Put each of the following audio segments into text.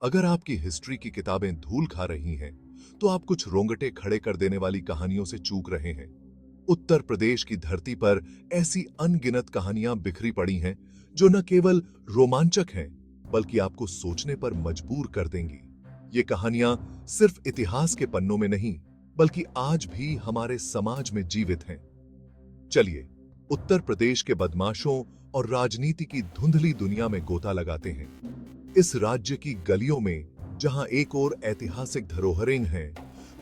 अगर आपकी हिस्ट्री की किताबें धूल खा रही हैं, तो आप कुछ रोंगटे खड़े कर देने वाली कहानियों से चूक रहे हैं। उत्तर प्रदेश की धरती पर ऐसी अनगिनत कहानियां बिखरी पड़ी हैं, जो न केवल रोमांचक हैं, बल्कि आपको सोचने पर मजबूर कर देंगी। ये कहानियां सिर्फ इतिहास के पन्नों में नहीं, बल्कि आज भी हमारे समाज में जीवित हैं। चलिए, उत्तर प्रदेश के बदमाशों और राजनीति की धुंधली दुनिया में गोता लगाते हैं। इस राज्य की गलियों में जहां एक ओर ऐतिहासिक धरोहरें हैं,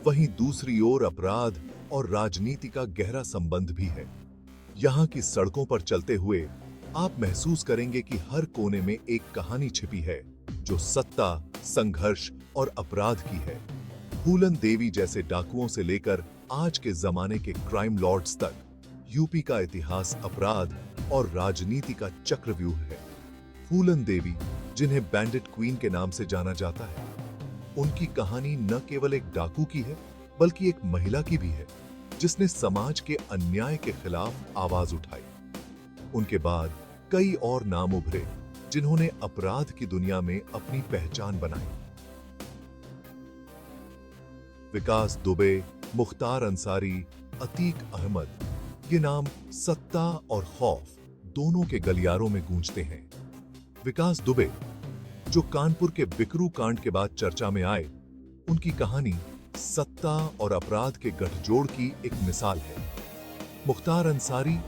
वहीं दूसरी ओर अपराध और राजनीति का गहरा संबंध भी है। यहाँ की सड़कों पर चलते हुए आप महसूस करेंगे कि हर कोने में एक कहानी छिपी है, जो सत्ता, संघर्ष और अपराध की है। फूलन देवी जैसे डाकुओं से लेकर आज के जमाने के क्राइम लॉर्ड्स तक, यूपी का इतिहास अपराध और राजनीति का चक्रव्यूह है। फूलन देवी, जिन्हें बैंडिट क्वीन के नाम से जाना जाता है, उनकी कहानी न केवल एक डाकू की है, बल्कि एक महिला की भी है, जिसने समाज के अन्याय के खिलाफ आवाज उठाई। उनके बाद कई और नाम उभरे, जिन्होंने अपराध की दुनिया में अपनी पहचान बनाई। विकास दुबे, मुख्तार अंसारी, अतीक अहमद, ये नाम सत्ता और खौफ दोनों के गलियारों में गूंजते हैं। विकास दुबे, जो कानपुर के बिकरू कांड के बाद चर्चा में आए, उनकी कहानी सत्ता और अपराध के गठजोड़ की एक मिसाल है। मुख्तार अंसारी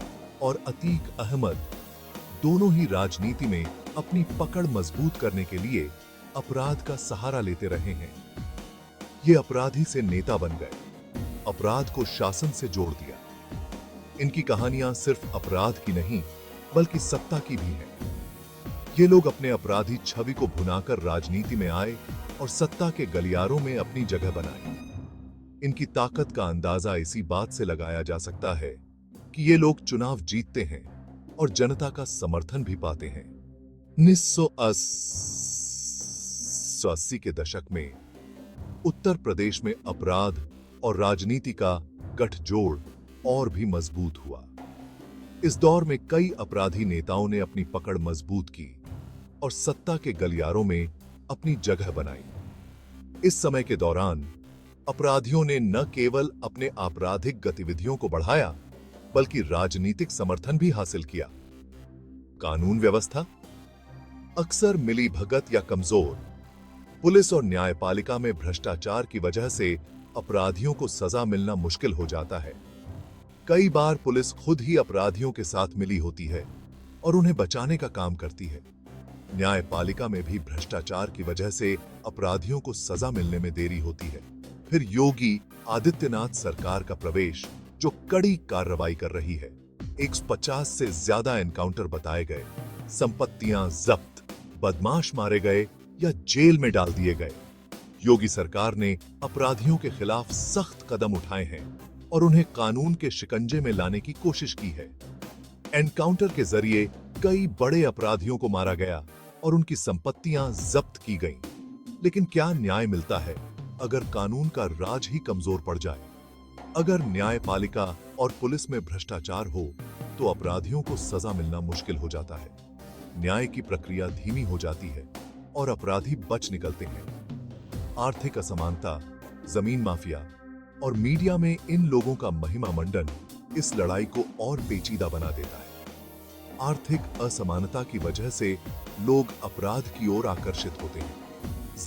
और अतीक अहमद दोनों ही राजनीति में अपनी पकड़ मजबूत करने के लिए अपराध का सहारा लेते रहे हैं। ये अपराधी से नेता बन गए, अपराध को शासन से जोड़ दिया। इनकी कहानियां सिर्फ अपराध की नहीं, बल्कि सत्ता की भी हैं। ये लोग अपने अपराधी छवि को भुनाकर राजनीति में आए और सत्ता के गलियारों में अपनी जगह बनाई। इनकी ताकत का अंदाजा इसी बात से लगाया जा सकता है कि ये लोग चुनाव जीतते हैं और जनता का समर्थन भी पाते हैं। 1980 के दशक में उत्तर प्रदेश में अपराध और राजनीति का गठजोड़ और भी मजबूत हुआ। इस दौर में कई अपराधी नेताओं ने अपनी पकड़ मजबूत की और सत्ता के गलियारों में अपनी जगह बनाई। इस समय के दौरान अपराधियों ने न केवल अपने आपराधिक गतिविधियों को बढ़ाया, बल्कि राजनीतिक समर्थन भी हासिल किया। कानून व्यवस्था अक्सर मिलीभगत या कमजोर, पुलिस और न्यायपालिका में भ्रष्टाचार की वजह से अपराधियों को सजा मिलना मुश्किल हो जाता है। कई बार पुलिस खुद ही अपराधियों के साथ मिली होती है और उन्हें बचाने का काम करती है। न्यायपालिका में भी भ्रष्टाचार की वजह से अपराधियों को सजा मिलने में देरी होती है। फिर योगी आदित्यनाथ सरकार का प्रवेश, जो कड़ी कार्रवाई कर रही है। 150 से ज्यादा एनकाउंटर बताए गए, संपत्तियां जब्त, बदमाश मारे गए या जेल में डाल दिए गए। योगी सरकार ने अपराधियों के खिलाफ सख्त कदम उठाए हैं और उन्हें कानून के शिकंजे में लाने की कोशिश की है। एनकाउंटर के जरिए कई बड़े अपराधियों को मारा गया और उनकी संपत्तियां जब्त की गईं। लेकिन क्या न्याय मिलता है अगर कानून का राज ही कमजोर पड़ जाए? अगर न्यायपालिका और पुलिस में भ्रष्टाचार हो, तो अपराधियों को सजा मिलना मुश्किल हो जाता है। न्याय की प्रक्रिया धीमी हो जाती है और अपराधी बच निकलते हैं। आर्थिक असमानता, जमीन माफिया और मीडिया में इन लोगों का महिमा मंडन इस लड़ाई को और पेचीदा बना देता है। आर्थिक असमानता की वजह से लोग अपराध की ओर आकर्षित होते हैं।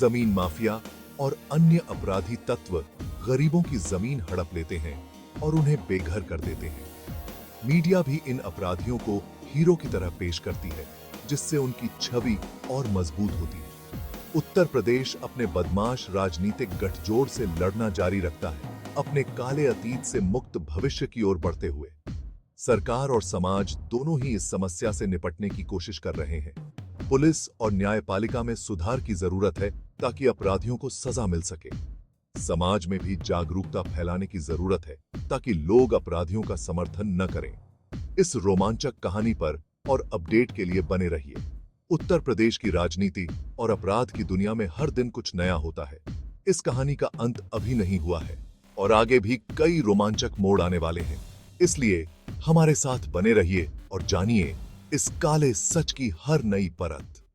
जमीन माफिया और अन्य अपराधी तत्व गरीबों की जमीन हड़प लेते हैं और उन्हें बेघर कर देते हैं। मीडिया भी इन अपराधियों को हीरो की तरह पेश करती है, जिससे उनकी छवि और मजबूत होती है। उत्तर प्रदेश अपने बदमाश राजनीतिक गठजोड़ से लड़ना जारी रखता है, अपने काले अतीत से मुक्त भविष्य की ओर बढ़ते हुए। सरकार और समाज दोनों ही इस समस्या से निपटने की कोशिश कर रहे हैं। पुलिस और न्यायपालिका में सुधार की जरूरत है ताकि अपराधियों को सजा मिल सके। समाज में भी जागरूकता फैलाने की जरूरत है ताकि लोग अपराधियों का समर्थन न करें। इस रोमांचक कहानी पर और अपडेट के लिए बने रहिए। उत्तर प्रदेश की राजनीति और अपराध की दुनिया में हर दिन कुछ नया होता है। इस कहानी का अंत अभी नहीं हुआ है और आगे भी कई रोमांचक मोड़ आने वाले हैं। इसलिए हमारे साथ बने रहिए और जानिए इस काले सच की हर नई परत।